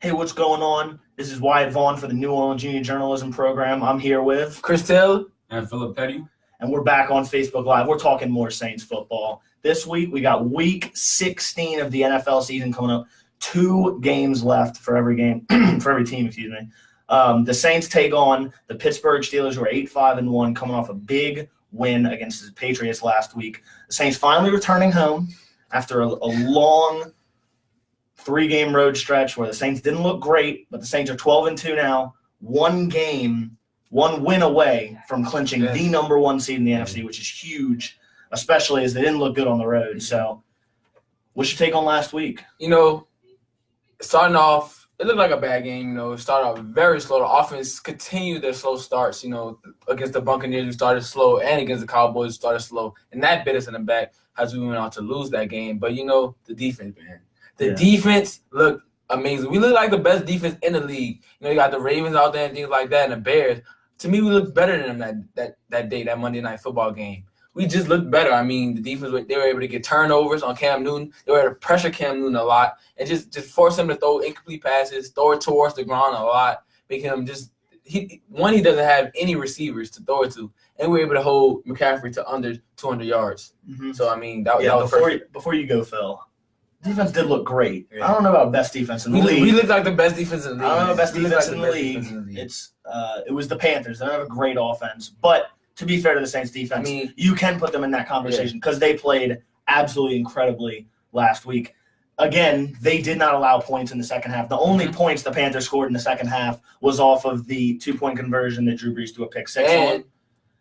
Hey, what's going on? This is Wyatt Vaughn for the New Orleans Junior Journalism Program. I'm here with Chris Taylor and Philip Petty. And we're back on Facebook Live. We're talking more Saints football. This week, we got week 16 of the NFL season coming up. 2 games left for every game, for every team, excuse me. The Saints take on the Pittsburgh Steelers, who are 8-5-1, coming off a big win against the Patriots last week. The Saints finally returning home after a long 3-game road stretch where the Saints didn't look great, but the Saints are 12-2 now. 1 win away from clinching the number 1 seed in the NFC, which is huge, especially as they didn't look good on the road. So, what's your take on last week? Starting off, it looked like a bad game. It started off very slow. The offense continued their slow starts. Against the Buccaneers, we started slow, and against the Cowboys, we started slow. And that bit us in the back as we went on to lose that game. But, the defense, man. The defense looked amazing. We look like the best defense in the league. You got the Ravens out there and things like that, and the Bears. To me, we looked better than them that day, that Monday Night Football game. We just looked better. I mean, the defense, they were able to get turnovers on Cam Newton. They were able to pressure Cam Newton a lot and just force him to throw incomplete passes, throw it towards the ground a lot, make him he doesn't have any receivers to throw it to, and we were able to hold McCaffrey to under 200 yards. Mm-hmm. So, I mean, that was perfect. Before you go, Phil, defense did look great. Yeah. I don't know about best defense in the league. We looked like the best defense in the league. I don't know best defense in the league. It was the Panthers. They don't have a great offense, but to be fair to the Saints defense, you can put them in that conversation because they played absolutely incredibly last week. Again, they did not allow points in the second half. The only points the Panthers scored in the second half was off of the 2-point conversion that Drew Brees threw a pick 6 on.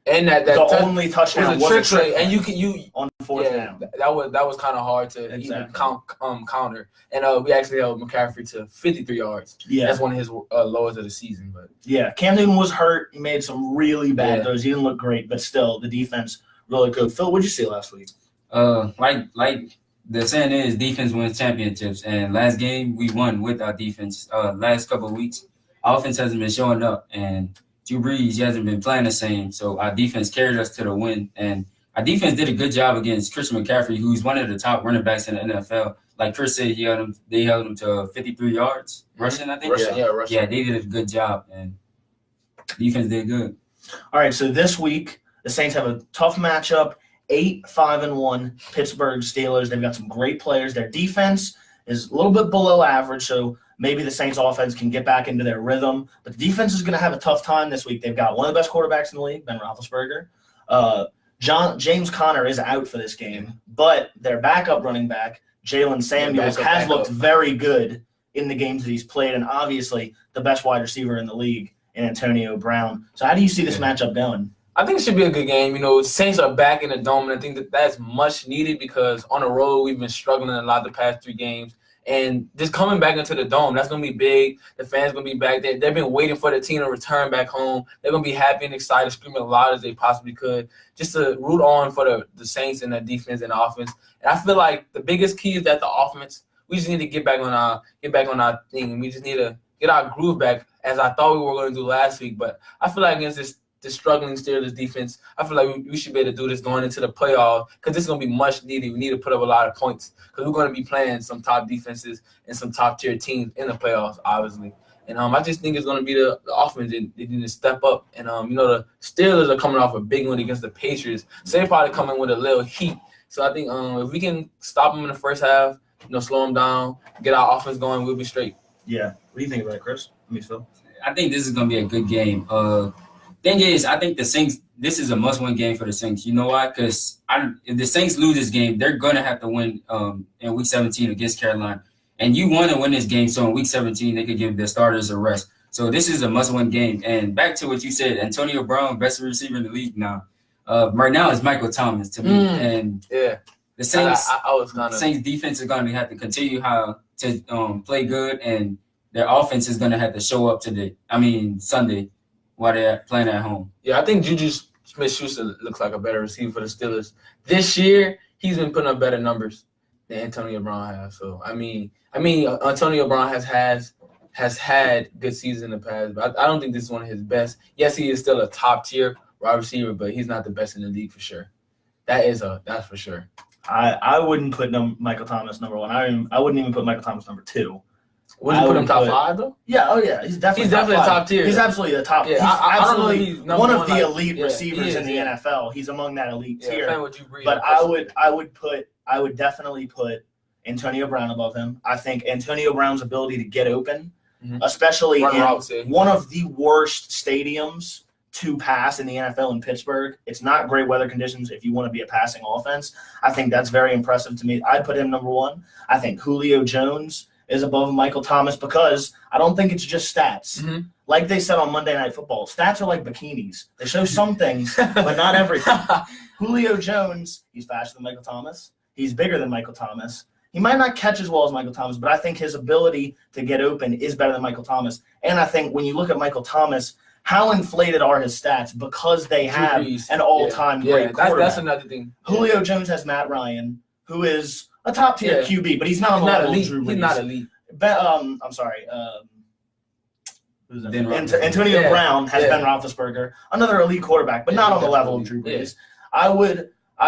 And that only touchdown was a trick play. And you on 4th down. That was kind of hard to even counter. And we actually held McCaffrey to 53 yards. Yeah, that's one of his lowest of the season. But Cam Newton was hurt. He made some really bad throws. He didn't look great, but still, the defense really good. Phil, what did you see last week? Like the saying is, defense wins championships. And last game we won with our defense. Last couple of weeks, our offense hasn't been showing up, and Drew Brees hasn't been playing the same, so our defense carried us to the win. And our defense did a good job against Christian McCaffrey, who's one of the top running backs in the NFL. Like Chris said, they held him to 53 yards rushing, I think. Rushing. Yeah, they did a good job, and defense did good. All right, so this week the Saints have a tough matchup. 8-5-1 Pittsburgh Steelers. They've got some great players. Their defense is a little bit below average, so maybe the Saints offense can get back into their rhythm. But the defense is going to have a tough time this week. They've got one of the best quarterbacks in the league, Ben Roethlisberger. James Conner is out for this game, but their backup running back, Jalen Samuels, has looked very good in the games that he's played, and obviously the best wide receiver in the league in Antonio Brown. So how do you see this matchup going? I think it should be a good game. Saints are back in the dome, and I think that's much needed because on the road we've been struggling a lot the past 3 games. And just coming back into the dome, that's going to be big. The fans going to be back there. They've been waiting for the team to return back home. They're going to be happy and excited, screaming as loud as they possibly could, just to root on for the Saints and the defense and the offense. And I feel like the biggest key is that the offense, we just need to get back on our thing. We just need to get our groove back, as I thought we were going to do last week. But I feel like against this struggling Steelers defense, I feel like we should be able to do this going into the playoffs because this is going to be much needed. We need to put up a lot of points because we're going to be playing some top defenses and some top-tier teams in the playoffs, obviously. And I just think it's going to be the offense. They need to step up. And, the Steelers are coming off a big one against the Patriots, so they're probably coming with a little heat. So I think if we can stop them in the first half, slow them down, get our offense going, we'll be straight. Yeah. What do you think about it, Chris? Phil? I think this is going to be a good game. Thing is, I think the Saints, this is a must-win game for the Saints. You know why? Because if the Saints lose this game, they're going to have to win in Week 17 against Carolina. And you want to win this game, so in Week 17, they could give their starters a rest. So this is a must-win game. And back to what you said, Antonio Brown, best receiver in the league now. Right now is Michael Thomas to me. And the Saints, Saints defense is going to have to continue to play good, and their offense is going to have to show up Sunday, while they're playing at home. Yeah, I think Juju Smith-Schuster looks like a better receiver for the Steelers. This year, he's been putting up better numbers than Antonio Brown has. So, Antonio Brown has had good seasons in the past, but I don't think this is one of his best. Yes, he is still a top-tier wide receiver, but he's not the best in the league for sure. That's for sure. I wouldn't put Michael Thomas number 1. I wouldn't even put Michael Thomas number 2. Would you put him top 5 though? Yeah, oh yeah, he's definitely top tier. He's absolutely the top. Yeah, he's I don't know if absolutely he's one of the like, elite receivers in the is. NFL. He's among that elite tier. But I would definitely put Antonio Brown above him. I think Antonio Brown's ability to get open, especially in one of the worst stadiums to pass in the NFL in Pittsburgh. It's not great weather conditions if you want to be a passing offense. I think that's very impressive to me. I'd put him number 1. I think Julio Jones is above Michael Thomas because I don't think it's just stats. Like they said on Monday Night Football, stats are like bikinis. They show some things, but not everything. Julio Jones, he's faster than Michael Thomas. He's bigger than Michael Thomas. He might not catch as well as Michael Thomas, but I think his ability to get open is better than Michael Thomas. And I think when you look at Michael Thomas, how inflated are his stats because they have an all-time great quarterback. That's another thing. Julio Jones has Matt Ryan, who is a top-tier QB, but he's not on the level of Drew Brees. He's not elite. I'm sorry. Antonio Brown has Ben Roethlisberger, another elite quarterback, but not on the level of Drew Brees. I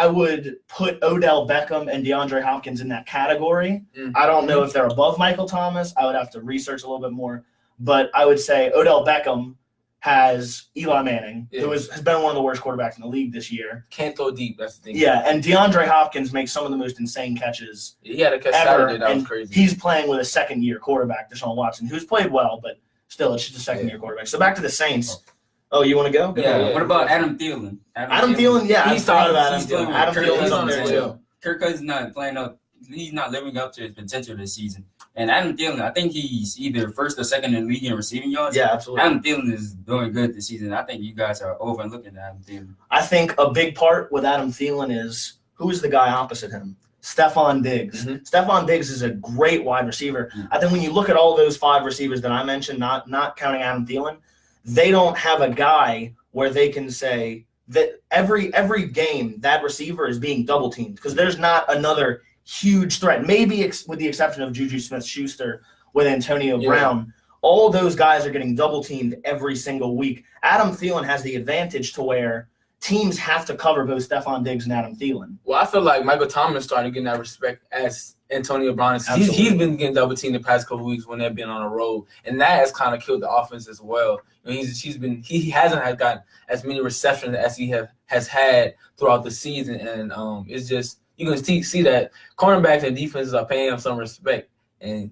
would put Odell Beckham and DeAndre Hopkins in that category. I don't know if they're above Michael Thomas. I would have to research a little bit more. But I would say Odell Beckham has Eli Manning, who has been one of the worst quarterbacks in the league this year. Can't throw deep, that's the thing. Yeah, and DeAndre Hopkins makes some of the most insane catches He had a catch ever. Saturday, that was crazy. He's playing with a second-year quarterback, Deshaun Watson, who's played well, but still, it's just a second-year quarterback. So back to the Saints. Oh, you want to go? Yeah. What about Adam Thielen? Adam Thielen, yeah, He's thought about He's Adam Thielen. Adam Thielen's on there, too. Kirk Cousins not playing up. He's not living up to his potential this season. And Adam Thielen, I think he's either first or second in the league in receiving yards. Yeah, absolutely. Adam Thielen is doing good this season. I think you guys are overlooking Adam Thielen. I think a big part with Adam Thielen is who's the guy opposite him? Stephon Diggs. Stephon Diggs is a great wide receiver. I think when you look at all those 5 receivers that I mentioned, not counting Adam Thielen, they don't have a guy where they can say that every game that receiver is being double teamed because there's not another huge threat. Maybe with the exception of Juju Smith-Schuster with Antonio Brown, all those guys are getting double teamed every single week. Adam Thielen has the advantage to where teams have to cover both Stephon Diggs and Adam Thielen. Well, I feel like Michael Thomas started getting that respect as Antonio Brown. He's been getting double teamed the past couple weeks when they've been on a road, and that has kind of killed the offense as well. He hasn't gotten as many receptions as he has had throughout the season, and it's just you can see that cornerbacks and defenses are paying him some respect, and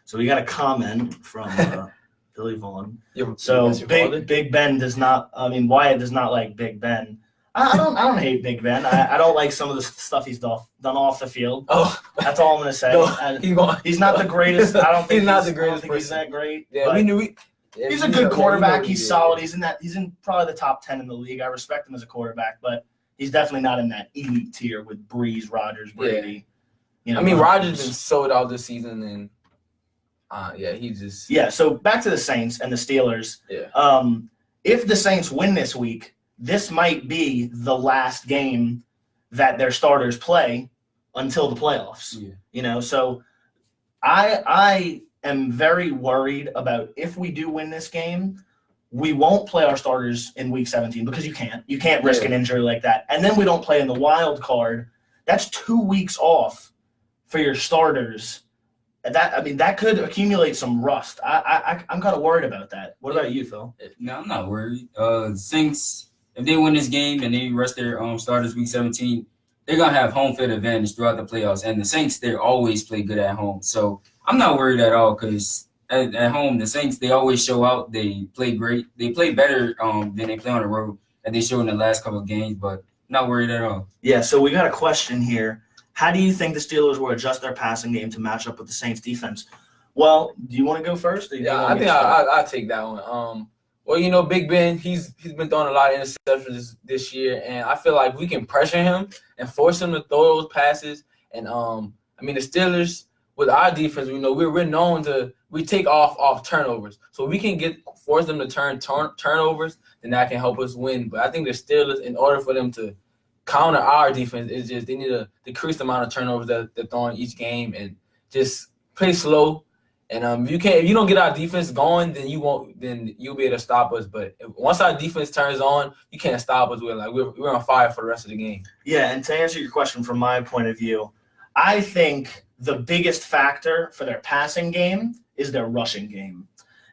So we got a comment from Billy Vaughn. So Big Ben does not. I mean, Wyatt does not like Big Ben. I don't hate Big Ben. I don't like some of the stuff he's done off the field. Oh, that's all I'm gonna say. He's not the greatest. I don't think he's not the greatest. I don't think he's that great. Yeah, we knew. He's a good quarterback. He's solid. He's in probably the top 10 in the league. I respect him as a quarterback, but he's definitely not in that elite tier with Breeze, Rodgers, Brady. I mean, Rodgers been sold out this season, and he just So back to the Saints and the Steelers. If the Saints win this week, this might be the last game that their starters play until the playoffs. So I am very worried about if we do win this game, we won't play our starters in week 17 because you can't risk an injury like that. And then we don't play in the wild card. That's 2 weeks off for your starters. That could accumulate some rust. I'm kind of worried about that. What about you, Phil? No, I'm not worried. Saints, if they win this game and they rest their starters week 17, they're gonna have home field advantage throughout the playoffs. And the Saints, they always play good at home. So I'm not worried at all because at home, the Saints, they always show out. They play great. They play better than they play on the road, and they showed in the last couple of games, but not worried at all. Yeah, so we got a question here. How do you think the Steelers will adjust their passing game to match up with the Saints' defense? Well, do you want to go first? I think I'll take that one. Well, Big Ben, he's been throwing a lot of interceptions this year, and I feel like we can pressure him and force him to throw those passes. And the Steelers, with our defense, we're known we take off turnovers, so we can force them to turn turnovers, then that can help us win. But I think the Steelers, in order for them to counter our defense, is just they need to decrease the amount of turnovers that they're throwing each game and just play slow. And if you don't get our defense going, then you'll be able to stop us. But once our defense turns on, you can't stop us. We're on fire for the rest of the game. Yeah, and to answer your question from my point of view, I think the biggest factor for their passing game is their rushing game.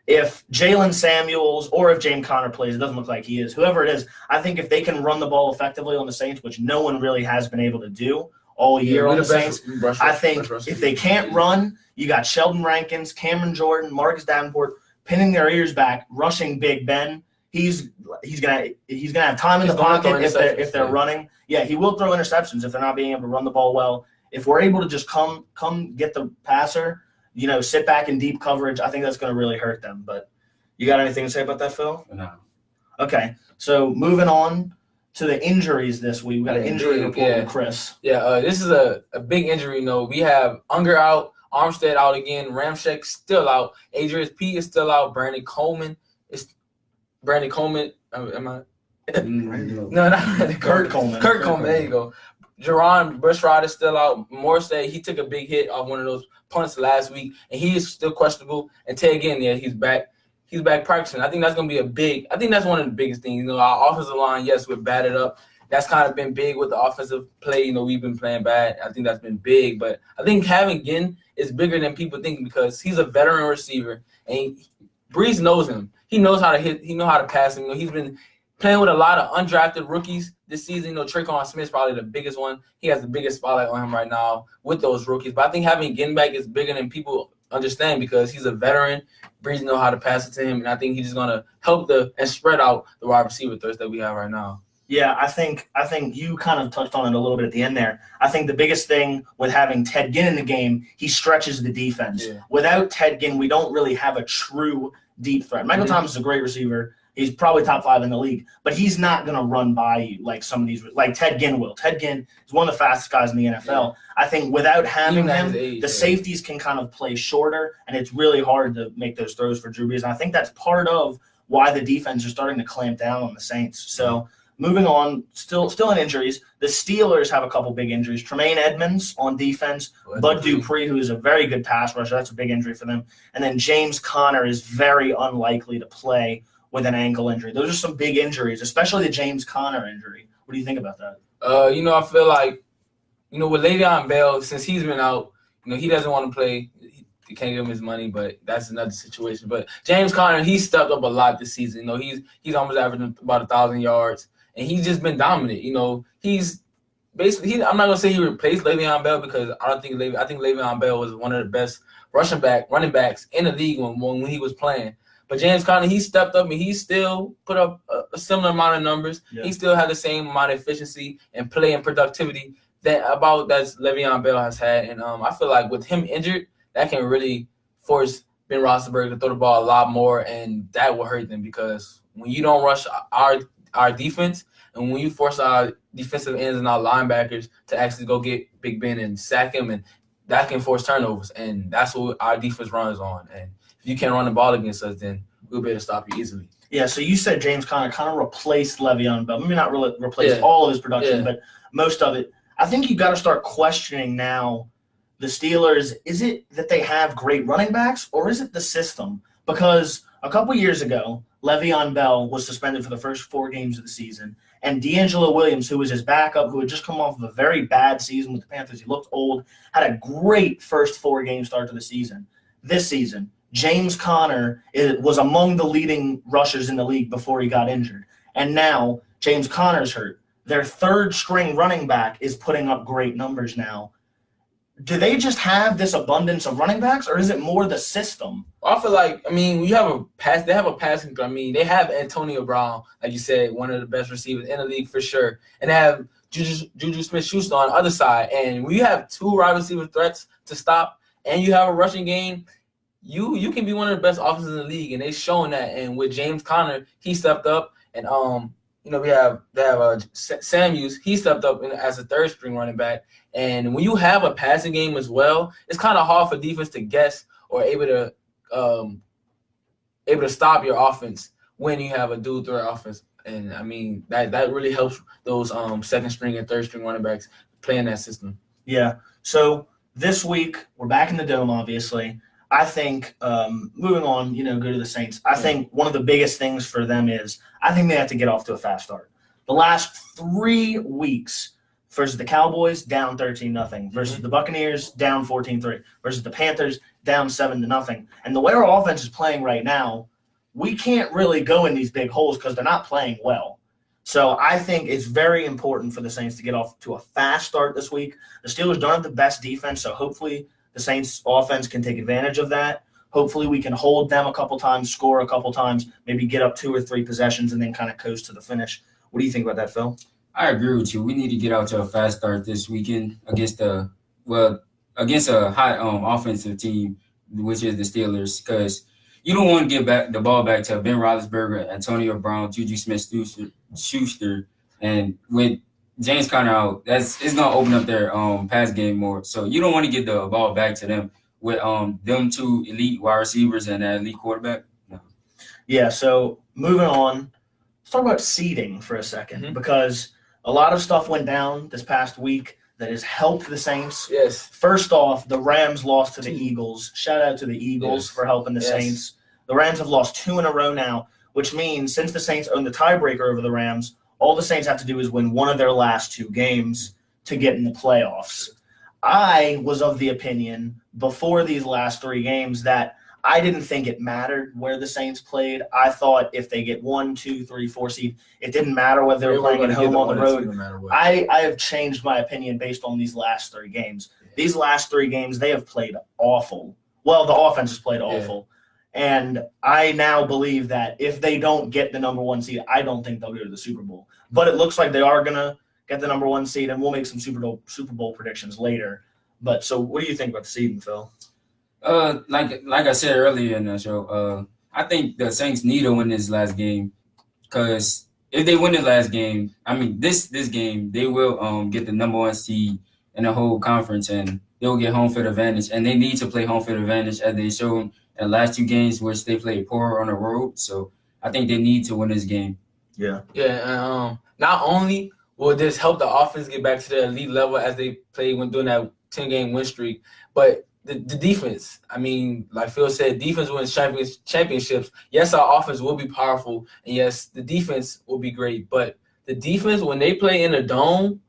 If Jalen Samuels or if James Conner plays, it doesn't look like he is, whoever it is, I think if they can run the ball effectively on the Saints, which no one really has been able to do all year on the Saints, I think if they can't run, you got Sheldon Rankins, Cameron Jordan, Marcus Davenport pinning their ears back, rushing Big Ben. He's gonna have time in the pocket if they're running. Yeah, he will throw interceptions if they're not being able to run the ball well. If we're able to just come get the passer, sit back in deep coverage, I think that's going to really hurt them. But you got anything to say about that, Phil? No. Okay, so moving on to the injuries this week. We got an injury report with Chris. Yeah, this is a big injury. We have Unger out, Armstead out again, Ramczyk still out, Adrius P is still out, Brandon Coleman. Am I? No, not Kurt Coleman. Kurt Coleman, there you go. Jerron Bushrod is still out. Morstead, he took a big hit off one of those punts last week, and he is still questionable. And Ted Ginn, he's back. He's back practicing. I think that's going to be that's one of the biggest things. Our offensive line, yes, we're batted up. That's kind of been big with the offensive play. We've been playing bad. I think that's been big. But I think having Ginn is bigger than people think because he's a veteran receiver, and Breeze knows him. He knows how to hit. He knows how to pass him. He's been playing with a lot of undrafted rookies this season. Trayvon Smith's probably the biggest one. He has the biggest spotlight on him right now with those rookies. But I think having Ginn back is bigger than people understand because he's a veteran. Breeze knows how to pass it to him, and I think he's just gonna help and spread out the wide receiver threats that we have right now. Yeah, I think you kind of touched on it a little bit at the end there. I think the biggest thing with having Ted Ginn in the game, he stretches the defense. Yeah. Without Ted Ginn, we don't really have a true deep threat. Michael Thomas is a great receiver. He's probably top 5 in the league, but he's not going to run by you like some of these, like Ted Ginn will. Ted Ginn is one of the fastest guys in the NFL. Yeah. I think without having him, the safeties can kind of play shorter, and it's really hard to make those throws for Drew Brees. And I think that's part of why the defense is starting to clamp down on the Saints. So moving on, still in injuries, the Steelers have a couple big injuries. Tremaine Edmonds on defense, Bud Dupree, who is a very good pass rusher. That's a big injury for them. And then James Conner is very unlikely to play with an ankle injury. Those are some big injuries, especially the James Conner injury. What do you think about that? I feel like, with Le'Veon Bell, since he's been out, he doesn't want to play. He can't give him his money, but that's another situation. But James Conner, he's stepped up a lot this season. He's almost averaging about 1,000 yards, and he's just been dominant. He's basically I'm not gonna say he replaced Le'Veon Bell because I think Le'Veon Bell was one of the best running backs in the league when he was playing. But James Conner, he stepped up and he still put up a similar amount of numbers. Yeah. He still had the same amount of efficiency and play and productivity that Le'Veon Bell has had. And I feel like with him injured, that can really force Ben Roethlisberger to throw the ball a lot more, and that will hurt them because when you don't rush our defense and when you force our defensive ends and our linebackers to actually go get Big Ben and sack him, and that can force turnovers, and that's what our defense runs on. And if you can't run the ball against us, then we'll be able to stop you easily. Yeah, so you said James Conner kind of replaced Le'Veon Bell. Maybe not really replaced all of his production, but most of it. I think you got to start questioning now the Steelers. Is it that they have great running backs, or is it the system? Because a couple years ago, Le'Veon Bell was suspended for the first 4 games of the season, and D'Angelo Williams, who was his backup, who had just come off of a very bad season with the Panthers, he looked old, had a great first 4-game start to the season. This season, James Conner was among the leading rushers in the league before he got injured. And now James Conner's hurt. Their 3rd-string running back is putting up great numbers now. Do they just have this abundance of running backs, or is it more the system? I feel like, they have a passing. They have Antonio Brown, like you said, one of the best receivers in the league for sure. And they have Juju Smith-Schuster on the other side. And when you have 2 wide receiver threats to stop and you have a rushing game, you can be one of the best offenses in the league, and they've shown that. And with James Conner, he stepped up, and they have Samuels. He stepped up as a 3rd-string running back. And when you have a passing game as well, it's kind of hard for defense to guess or able to stop your offense when you have a dual threat offense. And that really helps those 2nd-string and 3rd-string running backs play in that system. Yeah. So this week we're back in the Dome, obviously. I think moving on, go to the Saints. I think one of the biggest things for them is I think they have to get off to a fast start. The last 3 weeks, Versus the Cowboys, down 13-0. Versus the Buccaneers, down 14-3. Versus the Panthers, down 7-0. And the way our offense is playing right now, we can't really go in these big holes because they're not playing well. So I think it's very important for the Saints to get off to a fast start this week. The Steelers don't have the best defense, so hopefully the Saints offense can take advantage of that. Hopefully we can hold them a couple times, score a couple times, maybe get up 2 or 3 possessions, and then kind of coast to the finish. What do you think about that, Phil? I agree with you. We need to get out to a fast start this weekend against a hot offensive team, which is the Steelers, because you don't want to give back the ball back to Ben Roethlisberger, Antonio Brown, Juju Smith-Schuster, and with James Conner out, it's gonna open up their pass game more. So you don't want to give the ball back to them with them 2 elite wide receivers and an elite quarterback. No. Yeah. So moving on, let's talk about seeding for a second because a lot of stuff went down this past week that has helped the Saints. Yes. First off, the Rams lost to the Eagles. Shout out to the Eagles for helping the Saints. The Rams have lost 2 in a row now, which means since the Saints own the tiebreaker over the Rams, all the Saints have to do is win one of their last 2 games to get in the playoffs. I was of the opinion before these last 3 games that I didn't think it mattered where the Saints played. I thought if they get 1, 2, 3, 4 seed, it didn't matter whether they were playing at home on the road. I have changed my opinion based on these last 3 games. These last 3 games, they have played awful. Well, the offense has played awful. And I now believe that if they don't get the number 1 seed, I don't think they'll go to the Super Bowl. But it looks like they are going to get the number 1 seed, and we'll make some Super Bowl predictions later. But so what do you think about the seeding, Phil? Like I said earlier in the show, I think the Saints need to win this last game because if they win the last game, I mean this game, they will get the number 1 seed in the whole conference and they will get home field advantage. And they need to play home field advantage as they showed in the last 2 games, which they played poor on the road. So I think they need to win this game. Yeah. Yeah. Not only will this help the offense get back to their elite level as they played when doing that 10-game win streak, but the defense, I mean, like Phil said, defense wins championships. Yes, our offense will be powerful, and yes, the defense will be great. But the defense, when they play in a dome,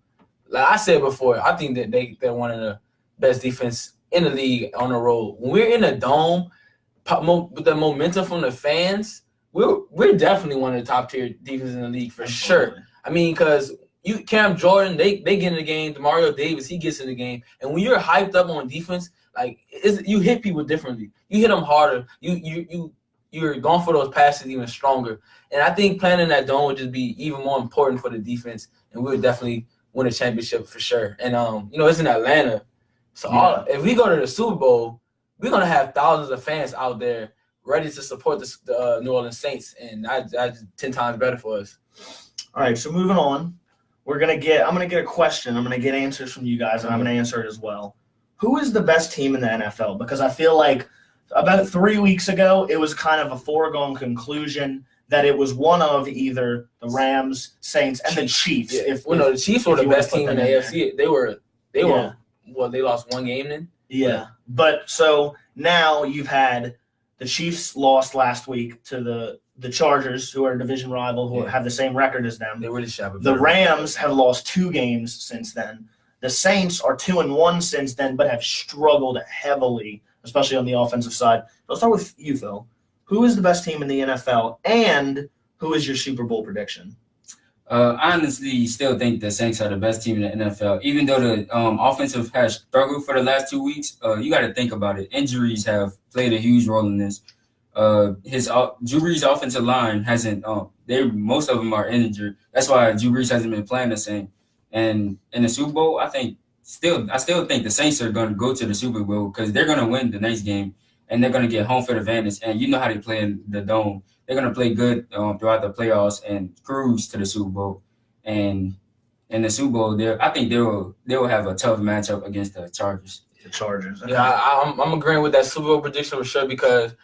like I said before, I think that they're one of the best defense in the league on the road. When we're in a dome, with the momentum from the fans, we're definitely one of the top tier defenses in the league for sure. I mean, because Cam Jordan, they get in the game. Demario Davis, he gets in the game, and when you're hyped up on defense, like you hit people differently. You hit them harder. You're going for those passes even stronger. And I think playing in that dome would just be even more important for the defense, and we would definitely win a championship for sure. And it's in Atlanta, so if we go to the Super Bowl, we're gonna have thousands of fans out there ready to support the New Orleans Saints, and that's 10 times better for us. All right, so moving on, I'm gonna get a question. I'm gonna get answers from you guys, and I'm gonna answer it as well. Who is the best team in the NFL? Because I feel like about 3 weeks ago, it was kind of a foregone conclusion that it was one of either the Rams, Saints, and the Chiefs. Yeah. The Chiefs were the best team in the AFC. They were. They lost 1 game then. Yeah, but so now you've had the Chiefs lost last week to the Chargers, who are a division rival, who have the same record as them. They really The Rams have lost 2 games since then. The Saints are 2-1 since then, but have struggled heavily, especially on the offensive side. Let's start with you, Phil. Who is the best team in the NFL, and who is your Super Bowl prediction? I honestly still think the Saints are the best team in the NFL. Even though the offensive has struggled for the last 2 weeks, you got to think about it. Injuries have played a huge role in this. Drew Brees' offensive line hasn't. Most of them are injured. That's why Drew Brees hasn't been playing the same. And in the Super Bowl, I still think the Saints are going to go to the Super Bowl because they're going to win the next game and they're going to get home field advantage. And you know how they play in the dome. They're going to play good throughout the playoffs and cruise to the Super Bowl. And in the Super Bowl, I think they will have a tough matchup against the Chargers. The Chargers. Okay. Yeah, I'm agreeing with that Super Bowl prediction for sure because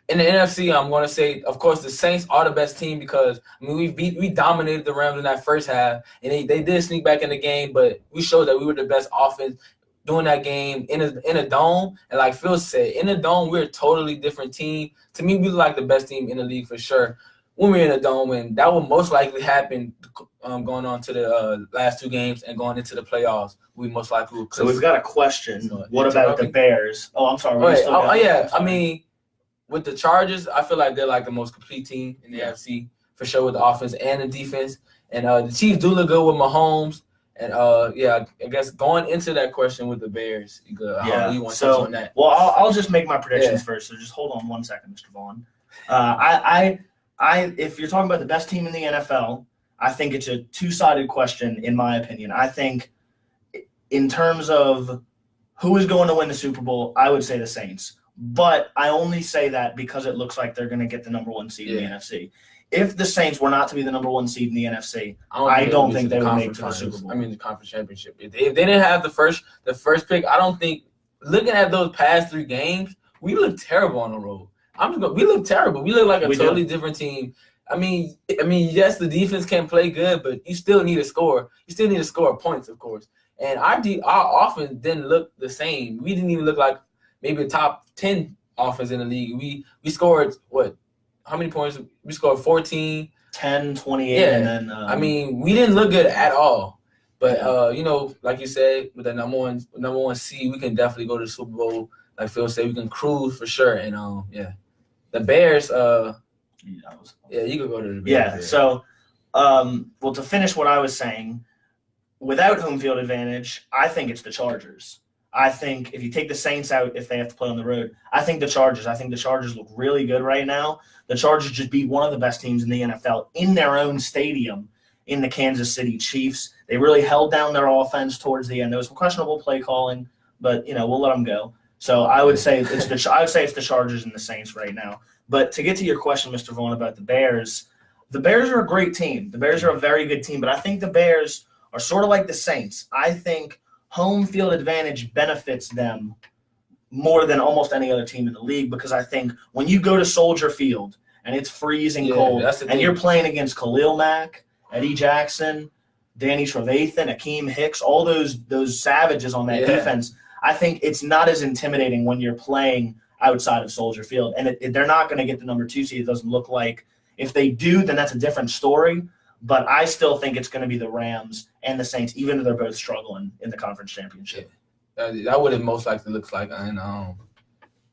in the NFC, I'm going to say, of course, the Saints are the best team because we dominated the Rams in that first half, and they did sneak back in the game, but we showed that we were the best offense doing that game in a dome. And like Phil said, in a dome, we're a totally different team. To me, we look like the best team in the league for sure. when we're in a dome, and that will most likely happen going on to the last 2 games and going into the playoffs. We most likely will. So we've got a question. What about the Bears? Oh, I'm sorry. I mean, with the Chargers, I feel like they're like the most complete team in the AFC for sure with the offense and the defense. And the Chiefs do look good with Mahomes. And I guess going into that question with the Bears, you want to touch on that. Well, I'll just make my predictions first. So just hold on one second, Mr. Vaughn. If you're talking about the best team in the NFL, I think it's a two-sided question, in my opinion. I think in terms of who is going to win the Super Bowl, I would say the Saints. But I only say that because it looks like they're going to get the number 1 seed in the NFC. If the Saints were not to be the number 1 seed in the NFC, I don't think they would make it to the Super Bowl. I mean, the conference championship. If they didn't have the first pick, I don't think. Looking at those past 3 games, we look terrible on the road. We look terrible. We look like a totally different team. I mean, yes, the defense can play good, but you still need to score. You still need to score points, of course. And our offense didn't look the same. We didn't even look like maybe a top 10 offense in the league. We scored what? How many points? We scored 14. 10, 28, yeah. And then we didn't look good at all. But like you said, with the number one seed, we can definitely go to the Super Bowl. Like Phil said, we can cruise for sure. And the Bears, you could go to the Bears. Yeah. So, to finish what I was saying, without home field advantage, I think it's the Chargers. I think if you take the Saints out, if they have to play on the road, I think the Chargers look really good right now. The Chargers just beat one of the best teams in the NFL in their own stadium in the Kansas City Chiefs. They really held down their offense towards the end. There was some questionable play calling, but we'll let them go. So I would say it's the Chargers and the Saints right now. But to get to your question, Mr. Vaughn, about the Bears are a great team. The Bears are a very good team, but I think the Bears are sort of like the Saints. I think home field advantage benefits them more than almost any other team in the league, because I think when you go to Soldier Field and it's freezing cold and you're playing against Khalil Mack, Eddie Jackson, Danny Trevathan, Akeem Hicks, all those savages on that defense, I think it's not as intimidating when you're playing outside of Soldier Field. And they're not going to get the number 2 seed, it doesn't look like. If they do, then that's a different story. But I still think it's going to be the Rams and the Saints, even though they're both struggling in the conference championship. That would it most likely looks like. And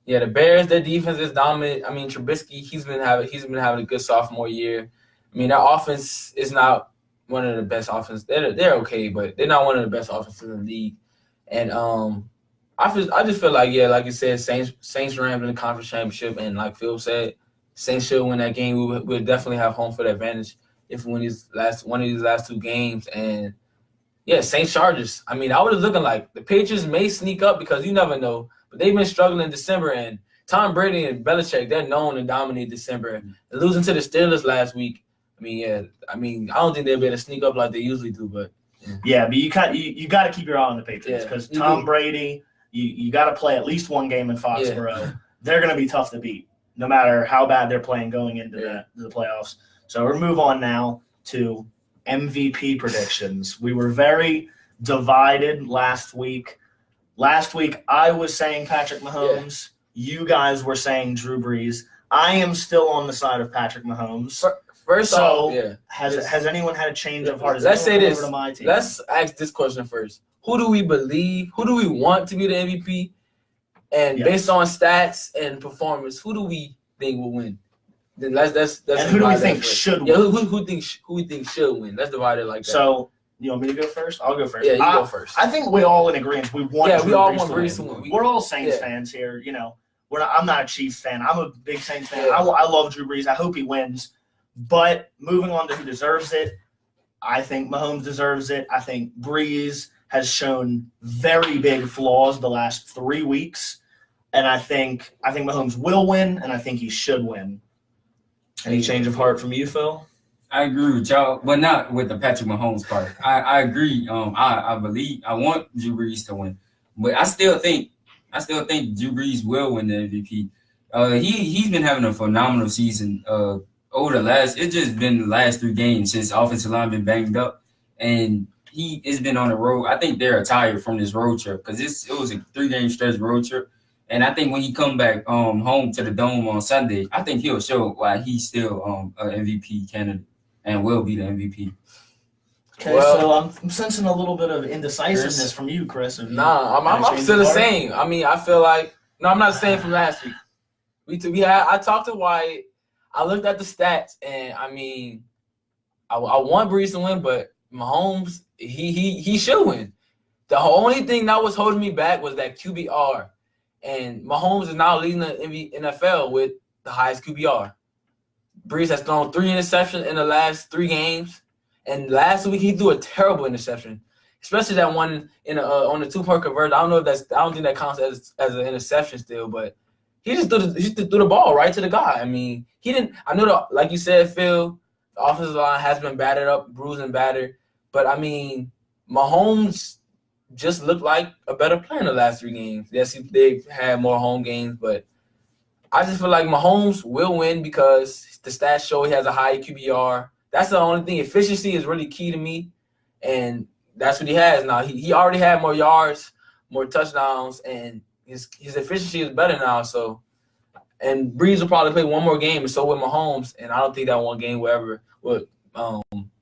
the Bears, their defense is dominant. I mean, Trubisky, he's been having a good sophomore year. I mean, their offense is not one of the best offenses. They're okay, but they're not one of the best offenses in the league. And I just feel like like you said, Saints Rams in the conference championship, and like Phil said, Saints should win that game. We'll definitely have home field advantage if we win one of these last 2 games. And Saints Chargers. I mean, I was looking like the Patriots may sneak up because you never know, but they've been struggling in December. And Tom Brady and Belichick, they're known to dominate December. And losing to the Steelers last week, I don't think they'll be able to sneak up like they usually do. But but you got to keep your eye on the Patriots, because Tom Brady, you got to play at least 1 game in Foxborough. Yeah. They're going to be tough to beat, no matter how bad they're playing going into the playoffs. So we'll move on now to MVP predictions. We were very divided last week. Last week, I was saying Patrick Mahomes. Yeah. You guys were saying Drew Brees. I am still on the side of Patrick Mahomes. Has anyone had a change of heart? Let's say this. Let's ask this question first. Who do we believe? Who do we want to be the MVP? And based on stats and performance, who do we think will win? Then let's and who do we think should win? Yeah, who we think should win? Let's divide it like that. So you want me to go first? I'll go first. Yeah, you go first. I think we're all in agreement. We want Brees to win. We're all Saints fans here. I'm not a Chiefs fan. I'm a big Saints fan. I love Drew Brees. I hope he wins. But moving on to who deserves it, I think Mahomes deserves it. I think Brees has shown very big flaws the last 3 weeks, and I think Mahomes will win, and I think he should win. Any change of heart from you, Phil? I agree with y'all, but not with the Patrick Mahomes part. I agree. I believe I want Drew Brees to win, but I still think Drew Brees will win the MVP. He's been having a phenomenal season. It's just been the last 3 games since offensive line been banged up, and he has been on the road. I think they're tired from this road trip because it was a 3-game stretch road trip, And I think when he come back home to the Dome on Sunday, I think he'll show why he's still an MVP candidate and will be the MVP. Okay, Well, so I'm sensing a little bit of indecisiveness from you, Chris. Nah, I'm still the same. I mean, I feel like I'm not the same from last week. I talked to Wyatt. I looked at the stats, and I mean, I want Brees to win, but Mahomes, he should win. The only thing that was holding me back was that QBR, and Mahomes is now leading the NFL with the highest QBR. Brees has thrown 3 interceptions in the last 3 games, and last week he threw a terrible interception, especially that one on the 2-point conversion. I don't think that counts as an interception still, but he just threw the ball right to the guy. I mean, he didn't. I know like you said, Phil, the offensive line has been battered up, bruised and battered, but I mean, Mahomes just looked like a better player in the last 3 games. Yes, they had more home games, but I just feel like Mahomes will win because the stats show he has a high QBR. That's the only thing. Efficiency is really key to me, and that's what he has now. He already had more yards, more touchdowns, and his efficiency is better now. So, and Brees will probably play one more game, and so will Mahomes. And I don't think that one game will ever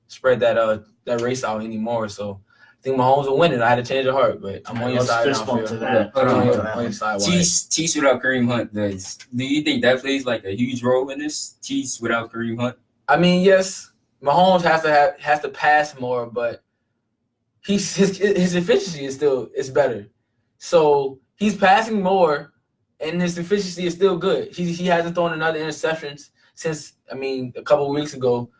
spread that race out anymore. So, I think Mahomes will win it. I had to change of heart, but I'm on your side now. Bump to that. On your side. Chiefs without Kareem Hunt. Do you think that plays like a huge role in this? Chiefs without Kareem Hunt. I mean, yes, Mahomes has to pass more, but his efficiency is better. So he's passing more, and his efficiency is still good. He hasn't thrown another interception since a couple of weeks ago,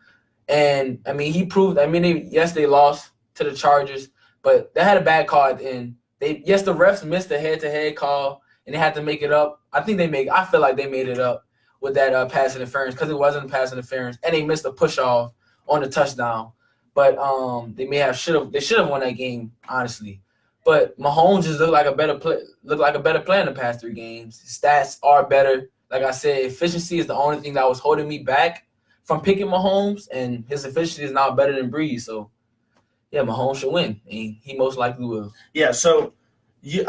and he proved. They lost to the Chargers, but they had a bad call at the end. The refs missed the head-to-head call, and they had to make it up. I feel like they made it up with that pass interference because it wasn't pass interference, and they missed a push-off on the touchdown. But they should have won that game, honestly. But Mahomes just looked like a better player in the past 3 games. His stats are better. Like I said, efficiency is the only thing that was holding me back from picking Mahomes, and his efficiency is now better than Brees. So, yeah, Mahomes should win, and he most likely will. Yeah, so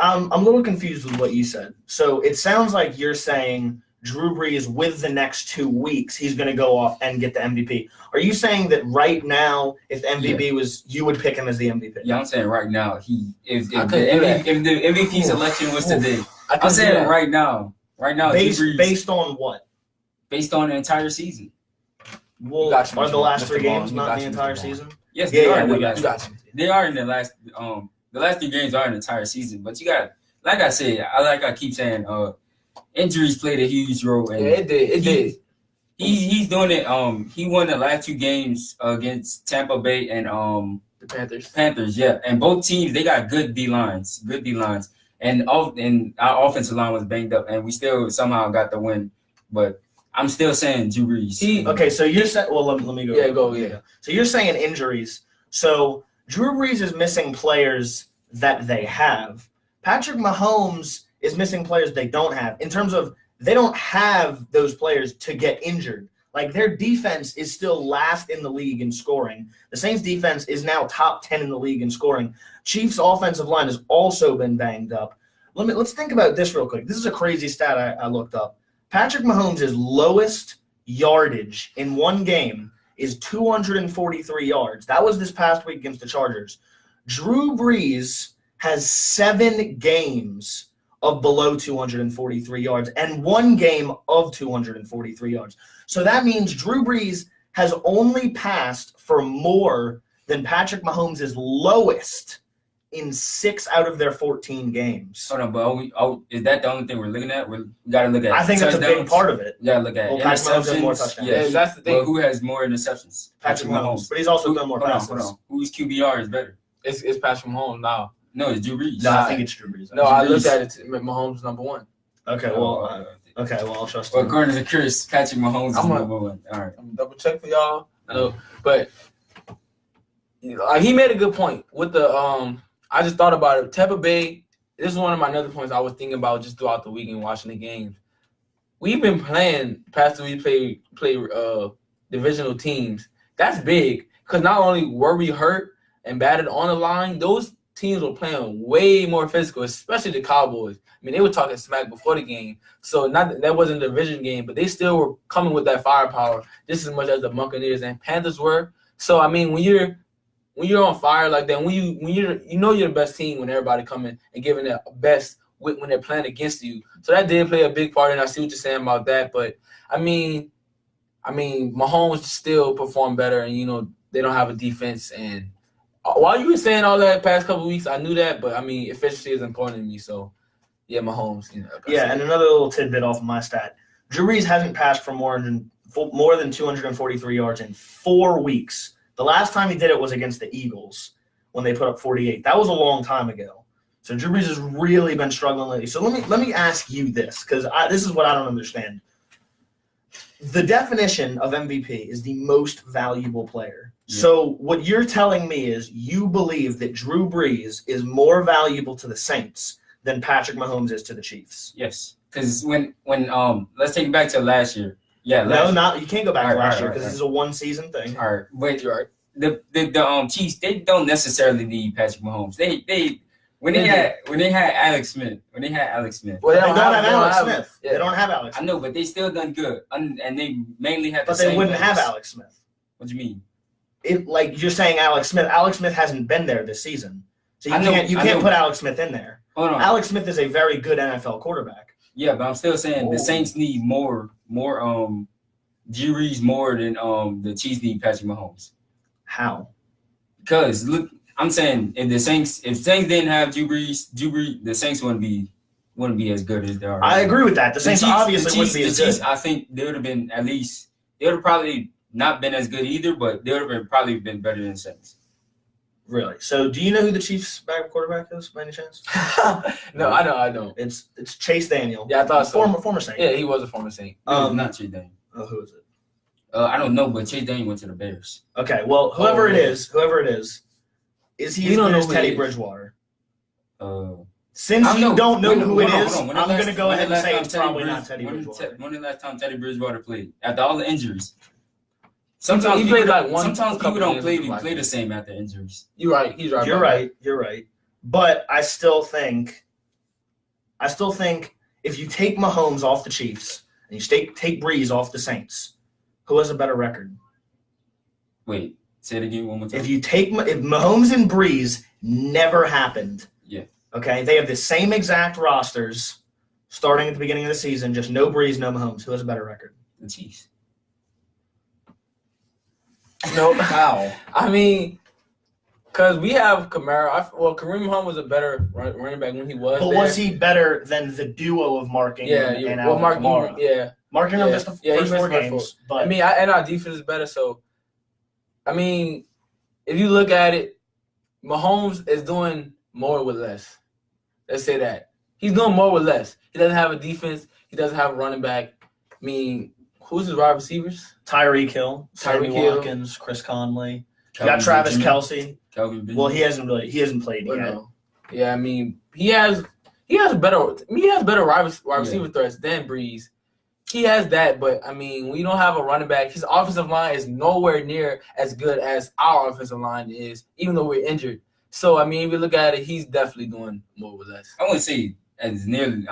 I'm a little confused with what you said. So it sounds like you're saying Drew Brees with the next 2 weeks, he's going to go off and get the MVP. Are you saying that right now, if the MVP was, you would pick him as the MVP? Yeah, I'm saying right now. If the MVP selection was today, I'm saying right now. Right now, based on what? Based on the entire season. Well, are the last 3 games not the entire season? Yes, they are. They are in the last. The last 3 games are in the entire season. But you got, like I said, I keep saying, injuries played a huge role. And it did. He's doing it. He won the last 2 games against Tampa Bay and the Panthers. Panthers, yeah. And both teams, they got good D lines. And our offensive line was banged up, and we still somehow got the win. But I'm still saying Drew Brees. Okay, so you're saying. Well, let me go. Yeah, go. Yeah. So you're saying injuries. So Drew Brees is missing players that they have. Patrick Mahomes is missing players they don't have. In terms of they don't have those players to get injured. Like their defense is still last in the league in scoring. The Saints defense is now top 10 in the league in scoring. Chiefs offensive line has also been banged up. Let's think about this real quick. This is a crazy stat I looked up. Patrick Mahomes' lowest yardage in one game is 243 yards. That was this past week against the Chargers. Drew Brees has 7 games of below 243 yards and 1 game of 243 yards. So that means Drew Brees has only passed for more than Patrick Mahomes' lowest in 6 out of their 14 games. Hold on, but is that the only thing we're looking at? We got to look at. I think that's a big part of it. We got to look at Patrick Mahomes has more touchdowns. Yeah, that's the thing. Well, who has more interceptions? Patrick Mahomes. But he's also done more passes. Hold on. Whose QBR is better? It's Patrick Mahomes now. No, it's Drew Brees. No, I think it's Drew Brees. No, I looked at it. Mahomes number 1. Okay, well, I'll trust you. Well, according to Chris, Patrick Mahomes is number 1. All right. I'm double check for y'all. No, but he made a good point with the I just thought about it. Tampa Bay. This is one of my other points I was thinking about just throughout the weekend watching the games. We've been playing past we play divisional teams. That's big because not only were we hurt and battered on the line, those teams were playing way more physical, especially the Cowboys. I mean, they were talking smack before the game. So not that wasn't a division game, but they still were coming with that firepower just as much as the Buccaneers and Panthers were. So I mean, when you're on fire like that, when you're the best team when everybody coming and giving their best when they're playing against you. So that did play a big part, and I see what you're saying about that. But I mean, Mahomes still performed better, and they don't have a defense. And while you were saying all that past couple of weeks, I knew that, but I mean, efficiency is important to me. So yeah, Mahomes. Yeah, and another little tidbit off of my stat: Drew Brees hasn't passed for more than 243 yards in 4 weeks. The last time he did it was against the Eagles when they put up 48. That was a long time ago. So Drew Brees has really been struggling lately. So let me ask you this, because this is what I don't understand. The definition of MVP is the most valuable player. Yeah. So what you're telling me is you believe that Drew Brees is more valuable to the Saints than Patrick Mahomes is to the Chiefs. Yes, because when let's take it back to last year. Yeah, you can't go back to last year because this is a one-season thing. All right, but the Chiefs, they don't necessarily need Patrick Mahomes. They when they had Alex Smith. Well, they don't have Alex Smith. Yeah. They don't have Alex Smith. I know, but they still done good, and they mainly have. But they wouldn't have Alex Smith. What do you mean? You're saying Alex Smith. Alex Smith hasn't been there this season, so you can't put Alex Smith in there. Hold on. Alex Smith is a very good NFL quarterback. Yeah, but I'm still saying the Saints need more Drew Brees more than the Chiefs need Patrick Mahomes. How? Because look, I'm saying if the Saints didn't have Drew Brees, the Saints wouldn't be as good as they are. I agree with that. The Saints obviously wouldn't be as good. I think they would have been they would have probably not been as good either, but they would have probably been better than the Saints. Really? So, do you know who the Chiefs' backup quarterback is, by any chance? No, I don't. It's Chase Daniel. Yeah, I thought so. Former Saint. Yeah, he was a former Saint. Not Chase Daniel. Oh, who is it? I don't know, but Chase Daniel went to the Bears. Okay, well, whoever it is, is he as good as Teddy Bridgewater? Since you don't know who it is, I'm going to go ahead and say it's probably not Teddy Bridgewater. When the last time Teddy Bridgewater played? After all the injuries. Sometimes he played like one. Sometimes people don't play the same after injuries. You're right. He's right. You're right. But I still think if you take Mahomes off the Chiefs and you take Brees off the Saints, who has a better record? Wait, say it again one more time. If Mahomes and Brees never happened, yeah. Okay, they have the same exact rosters starting at the beginning of the season, just no Brees, no Mahomes. Who has a better record? The Chiefs. No, how? I mean, because we have Kamara. Kareem Hunt was a better running back when he was. But was he better than the duo of Mark Ingram and Alvin Kamara? Yeah. Mark Ingram missed the first 4 games. But I mean, and our defense is better. So, I mean, if you look at it, Mahomes is doing more with less. Let's say that. He's doing more with less. He doesn't have a defense. He doesn't have a running back. I mean, who's his wide receivers? Tyreek Hill, Sammy Watkins, Chris Conley. You got Travis Kelce. Well, he hasn't played yet. No. Yeah, I mean, he has better wide receiver threats than Brees. He has that, but I mean, we don't have a running back. His offensive line is nowhere near as good as our offensive line is, even though we're injured. So I mean, if you look at it, he's definitely doing more with less. I wouldn't say as nearly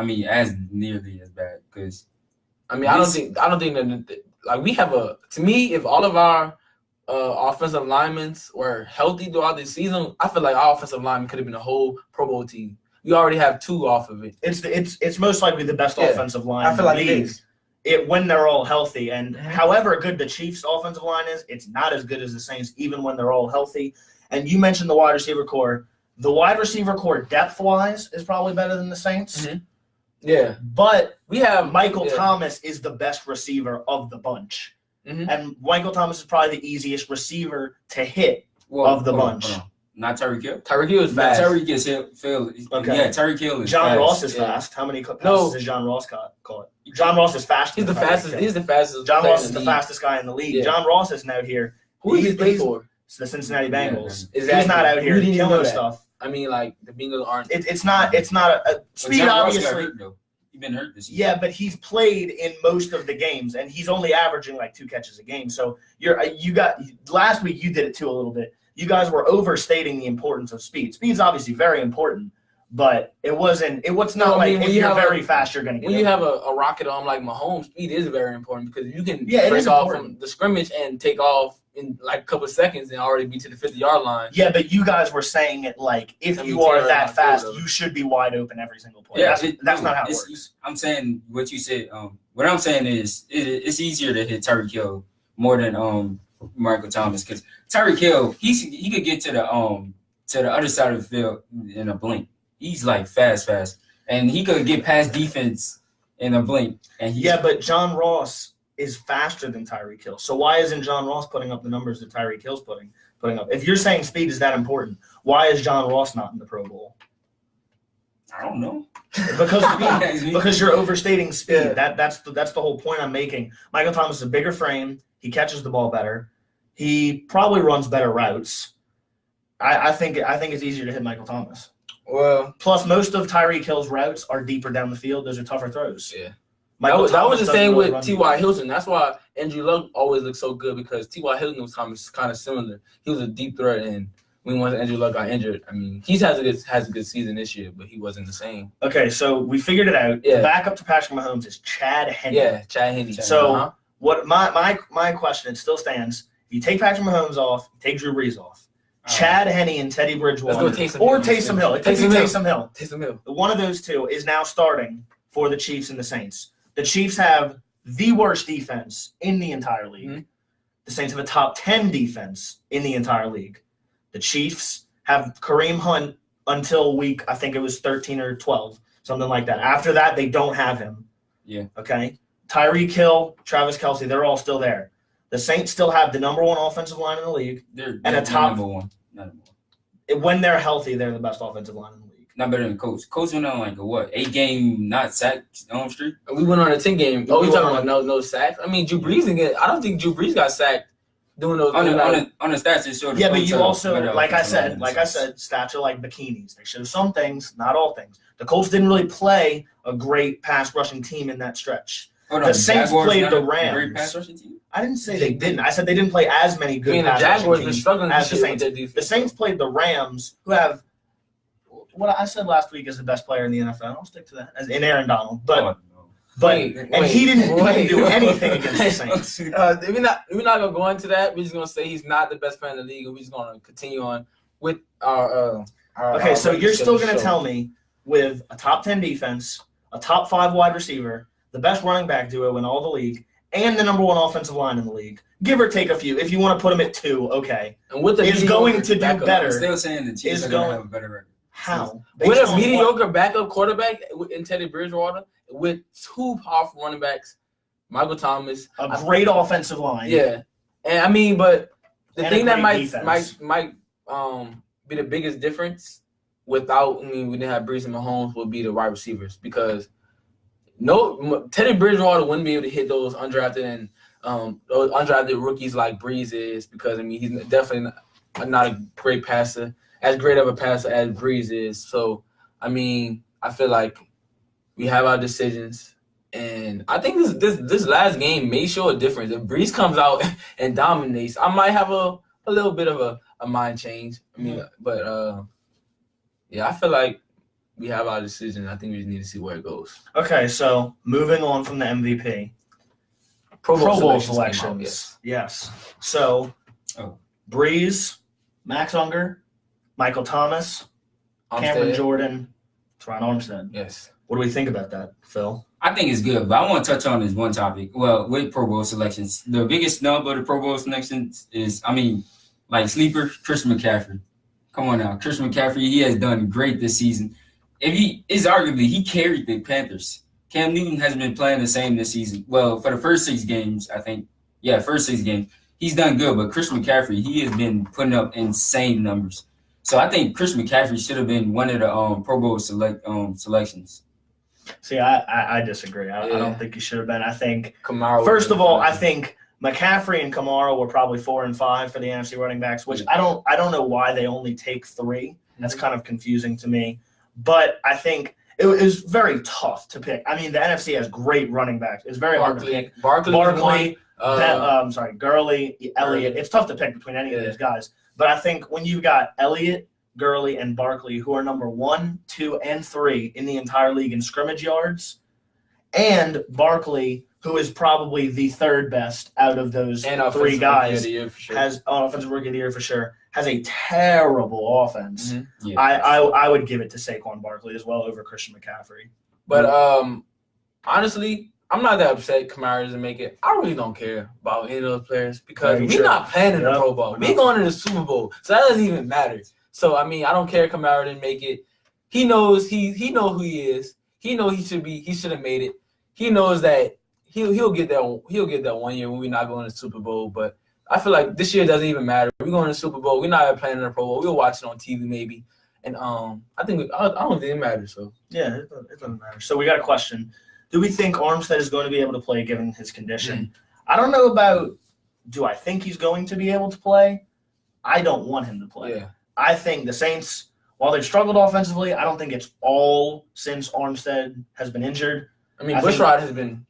as bad because I mean, I don't think that like we have to me, if all of our offensive linemen were healthy throughout the season, I feel like our offensive lineman could have been a whole Pro Bowl team. We already have 2 off of it. It's most likely the best offensive line. I feel like it is. When they're all healthy, and however good the Chiefs' offensive line is, it's not as good as the Saints, even when they're all healthy. And you mentioned the wide receiver core. The wide receiver core, depth-wise, is probably better than the Saints. Mm-hmm. Yeah, but we have Michael Thomas is the best receiver of the bunch, and Michael Thomas is probably the easiest receiver to hit of the bunch. Not Tyreek Hill. Tyreek Hill is fast. Tyreek is Hill. Okay. Yeah, Tyreek Hill is John fast. Ross is fast. How many passes has John Ross caught? John Ross is fast. He's the fastest. He's the fastest. John Ross is the fastest guy in the league. Yeah. John Ross isn't out here. Who does he play for? It's the Cincinnati Bengals. He's not out here killing stuff. I mean, like the Bengals aren't. It's not a speed. Obviously, he's been hurt this year. Yeah, but he's played in most of the games, and he's only averaging like 2 catches a game. So last week you did it too a little bit. you guys were overstating the importance of speed. Speed's obviously very important, but it wasn't. It's not like if you're very fast, you're going to get. When you have a rocket arm like Mahomes, speed is very important because you can break off from the scrimmage and take off in like a couple of seconds and already be to the 50-yard line. Yeah, but you guys were saying it like if you are that fast, you should be wide open every single play. Yeah, that's not how it works. I'm saying what you said. What I'm saying is it's easier to hit Tyreek Hill more than Michael Thomas because Tyreek Hill he could get to the other side of the field in a blink. He's like fast, and he could get past defense in a blink. And but John Ross is faster than Tyreek Hill. So why isn't John Ross putting up the numbers that Tyreek Hill's putting up? If you're saying speed is that important, why is John Ross not in the Pro Bowl? I don't know. Because you're overstating speed. Yeah. That's the whole point I'm making. Michael Thomas is a bigger frame. He catches the ball better. He probably runs better routes. I think it's easier to hit Michael Thomas. Well, plus most of Tyreek Hill's routes are deeper down the field. Those are tougher throws. Yeah. That was the same with T.Y. Hilton. That's why Andrew Luck always looks so good because T.Y. Hilton was kind of similar. He was a deep threat, and once Andrew Luck got injured, I mean, he has a good season this year, but he wasn't the same. Okay, so we figured it out. Yeah. The backup to Patrick Mahomes is Chad Henne. Yeah, Chad Henne. So what my question, it still stands. If you take Patrick Mahomes off, you take Drew Brees off. Chad Henne and Teddy Bridgewater, or Taysom Hill. It could be Taysom Hill. Taysom Hill. One of those two is now starting for the Chiefs and the Saints. The Chiefs have the worst defense in the entire league. Mm-hmm. The Saints have a top 10 defense in the entire league. The Chiefs have Kareem Hunt until week, I think it was 13 or 12, something like that. After that, they don't have him. Yeah. Okay. Tyreek Hill, Travis Kelce, they're all still there. The Saints still have the number one offensive line in the league. They're a top number one. When they're healthy, they're the best offensive line in the league. Not better than Colts. Colts went on like a 8-game not sacked streak. We went on a 10-game. Oh, you talking about no sacks? I mean, Drew Brees didn't get. I don't think Drew Brees got sacked doing those. On the stats, it showed. Yeah, but you also, like I said, stats are like bikinis. They show some things, not all things. The Colts didn't really play a great pass rushing team in that stretch. The Saints played the Rams. Great pass rushing team? I didn't say they didn't. I said they didn't play as many good pass rushing teams as the Saints. The Saints played the Rams, who have what I said last week is the best player in the NFL. I'll stick to that, in Aaron Donald. But he didn't do anything against the Saints. We're not gonna go into that. We're just gonna say he's not the best player in the league, and we're just gonna continue on with our. Okay, so you're still gonna tell me with a top 10 defense, a top 5 wide receiver, the best running back duo in all the league, and the number one offensive line in the league. Give or take a few. If you want to put him at 2, okay. And with the is going to do better. I'm still saying the Chiefs are going to have a better record. How? With a mediocre backup quarterback in Teddy Bridgewater, with 2 powerful running backs, Michael Thomas. A great offensive line. Yeah. And I mean, but the thing that might be the biggest difference we didn't have Brees and Mahomes would be the wide receivers because Teddy Bridgewater wouldn't be able to hit those undrafted rookies like Brees is because, I mean, he's definitely not a great passer, as great of a passer as Brees is. So, I mean, I feel like we have our decisions, and I think this last game may show a difference. If Brees comes out and dominates, I might have a little bit of a mind change. I mean, but I feel like we have our decision. I think we just need to see where it goes. Okay, so moving on from the MVP. Pro Bowl selections. Yes. So, Brees, Max Unger, Michael Thomas, Cameron Jordan, Teron Armstead. Yes. What do we think about that, Phil? I think it's good, but I want to touch on this one topic. Well, with Pro Bowl selections, the biggest snub of the Pro Bowl selections is, sleeper, Christian McCaffrey. Come on now. Christian McCaffrey, he has done great this season. Arguably, he carried the Panthers. Cam Newton hasn't been playing the same this season. Well, for the first 6 games, I think. Yeah, first 6 games. He's done good, but Christian McCaffrey, he has been putting up insane numbers. So I think Christian McCaffrey should have been one of the Pro Bowl selections. See, I disagree. I don't think he should have been. I think Kamara. First of all, I think McCaffrey and Kamara were probably 4 and 5 for the NFC running backs, which I don't know why they only take 3. That's kind of confusing to me. But I think it was very tough to pick. I mean, the NFC has great running backs. It's very hard to pick. Barkley, Gurley, Elliott. It's tough to pick between any of those guys. But I think when you've got Elliott, Gurley, and Barkley, who are number 1, 2, and 3 in the entire league in scrimmage yards, and Barkley, who is probably the third best out of those And three guys, sure. has offensive rookie of the year for sure, has a terrible offense. Mm-hmm. Yeah. I would give it to Saquon Barkley as well over Christian McCaffrey. But honestly, I'm not that upset Kamara doesn't make it. I really don't care about any of those players because Very we're true. not playing in the Yep. Pro Bowl. We're going to the Super Bowl. So that doesn't even matter. So, I mean, I don't care Kamara didn't make it. He knows he know who he is. He knows he should have made it. He knows that he'll get that 1 year when we're not going to the Super Bowl. But I feel like this year doesn't even matter. We're going to the Super Bowl. We're not playing in the Pro Bowl. We'll watch it on TV maybe. And I don't think it matters. So Yeah, it doesn't matter. So we got a question. Do we think Armstead is going to be able to play given his condition? I don't know about do I think he's going to be able to play? I don't want him to play. yeah, I think the Saints, while they've struggled offensively, I don't think it's all since Armstead has been injured. I mean I think- Bushrod has been.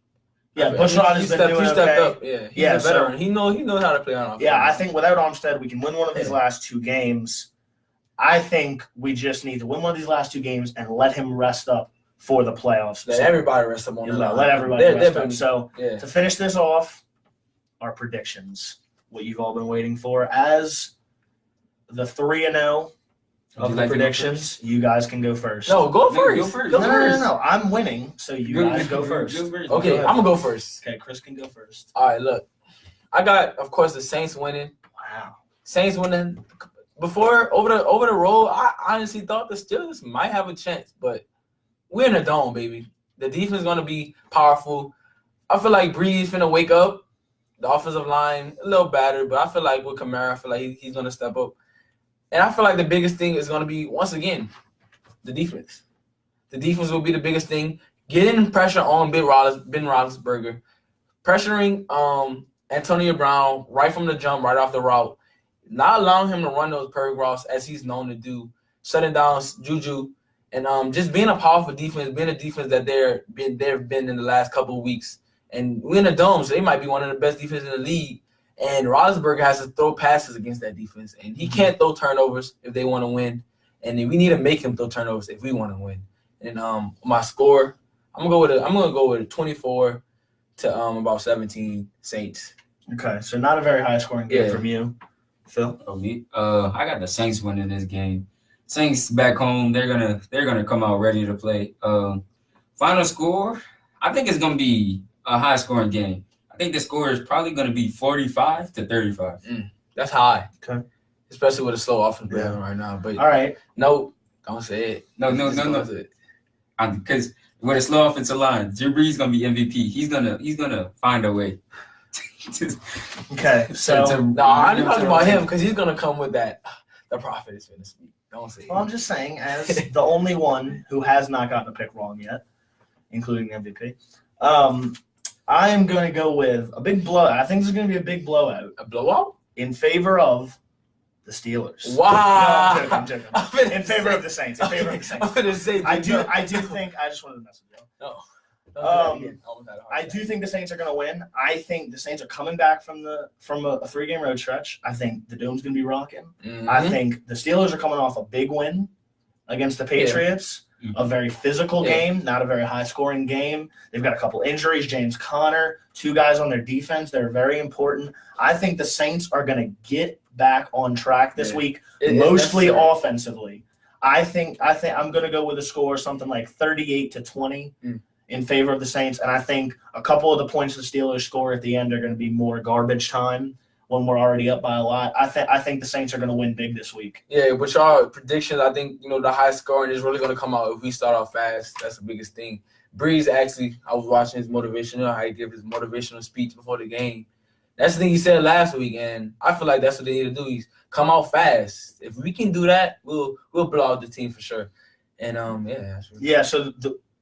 Yeah, Bushrod has been doing He stepped okay. up. Yeah, he's Yeah, a veteran. He knows how to play on offense. Yeah, I think without Armstead, we can win one of these last 2 games. I think we just need to win one of these last 2 games and let him rest up for the playoffs. Let everybody rest up on Yeah, the line. let everybody They've rest been- up. So Yeah. to finish this off, our predictions, what you've all been waiting for, as the 3-0 Would of you the like to go predictions, you guys can go first. No, go No, first. go first. Go no, first. no. I'm winning, so you guys go first. Okay, Go ahead. I'm gonna go first. Okay, Chris can go first. All right, look, I got, of course, the Saints winning. Wow. Saints winning. Before over the road, I honestly thought the Steelers might have a chance, but we're in a dome, baby. The defense is gonna be powerful. I feel like Breeze finna wake up. The offensive line a little battered, but I feel like with Kamara, I feel like he's gonna step up. And I feel like the biggest thing is gonna be once again the defense. The defense will be the biggest thing. Getting pressure on Ben Roethlisberger, pressuring Antonio Brown right from the jump, right off the route, not allowing him to run those perfect routes as he's known to do, shutting down Juju, and just being a powerful defense, being a defense that they've been in the last couple of weeks. And we're in a dome, so they might be one of the best defenses in the league. And Roethlisberger has to throw passes against that defense, and he can't throw turnovers if they want to win. And then we need to make him throw turnovers if we want to win. And my score, I'm gonna go with a 24 to about 17 Saints. Okay, so not a very high scoring game Yeah. from you, Phil. Oh, me? I got the Saints winning this game. Saints back home, they're gonna come out ready to play. Final score, I think it's gonna be a high scoring game. I think the score is probably gonna be 45 to 35. That's high. Okay. Especially with a slow offense Yeah. going right now. But All right. no, don't say it. No. Just don't say it. Because with a slow offensive line, Drew Brees gonna be MVP. He's gonna find a way. Okay, so No, I'm talking about him because he's gonna come with that. The prophet is gonna speak. Don't say well, I'm it. just saying, as the only one who has not gotten a pick wrong yet, including the MVP, I am going to go with a big blowout. I think this is going to be a big blowout A blowout? in favor of the Steelers. Wow. No, I'm joking. I'm gonna In favor say- of the Saints. In favor of the Saints. I'm gonna say I do think. I just wanted to mess with you. No. I do think the Saints are going to win. I think the Saints are coming back from a 3-game road stretch. I think the Dome's going to be rocking. I think the Steelers are coming off a big win against the Patriots. A very physical game, not a very high-scoring game. They've got a couple injuries. James Conner, 2 guys on their defense. They're very important. I think the Saints are going to get back on track this week, mostly offensively. I think I'm going to go with a score something like 38-20 in favor of the Saints, and I think a couple of the points the Steelers score at the end are going to be more garbage time when we're already up by a lot. I think the Saints are going to win big this week. Yeah, with y'all predictions, I think the high scoring is really gonna come out if we start off fast. That's the biggest thing. Breeze actually, I was watching his motivational, how he gave his motivational speech before the game. That's the thing he said last week, and I feel like that's what they need to do. Is come out fast. If we can do that, we'll blow out the team for sure. And Yeah. So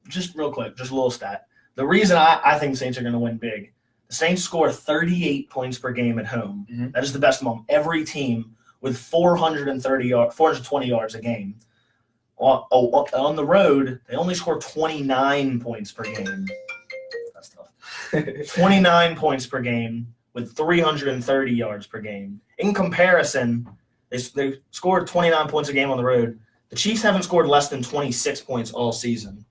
just real quick, just a little stat. The reason I think the Saints are going to win big. The Saints score 38 points per game at home. Mm-hmm. That is the best among every team with 420 yards a game. On the road, they only score 29 points per game. That's tough. 29 points per game with 330 yards per game. In comparison, They scored 29 points a game on the road. The Chiefs haven't scored less than 26 points all season.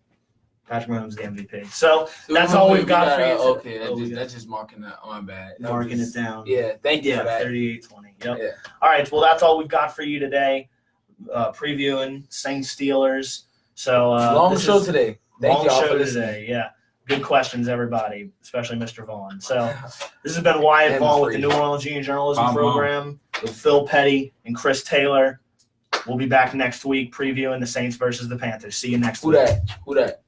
Patrick Mahomes the MVP. So that's all we've got for you. Okay, that's just marking that. Oh, my bad. Marking it down. Yeah, thank you for that. 38-20. Yep. Yeah. All right, well, that's all we've got for you today. Previewing Saints Steelers. So long show today. Thank y'all for listening. Today. Yeah. Good questions, everybody, especially Mr. Vaughn. So this has been Wyatt Vaughn with the New Orleans Junior Journalism Program with Phil Petty and Chris Taylor. We'll be back next week previewing the Saints versus the Panthers. See you next week. Who that?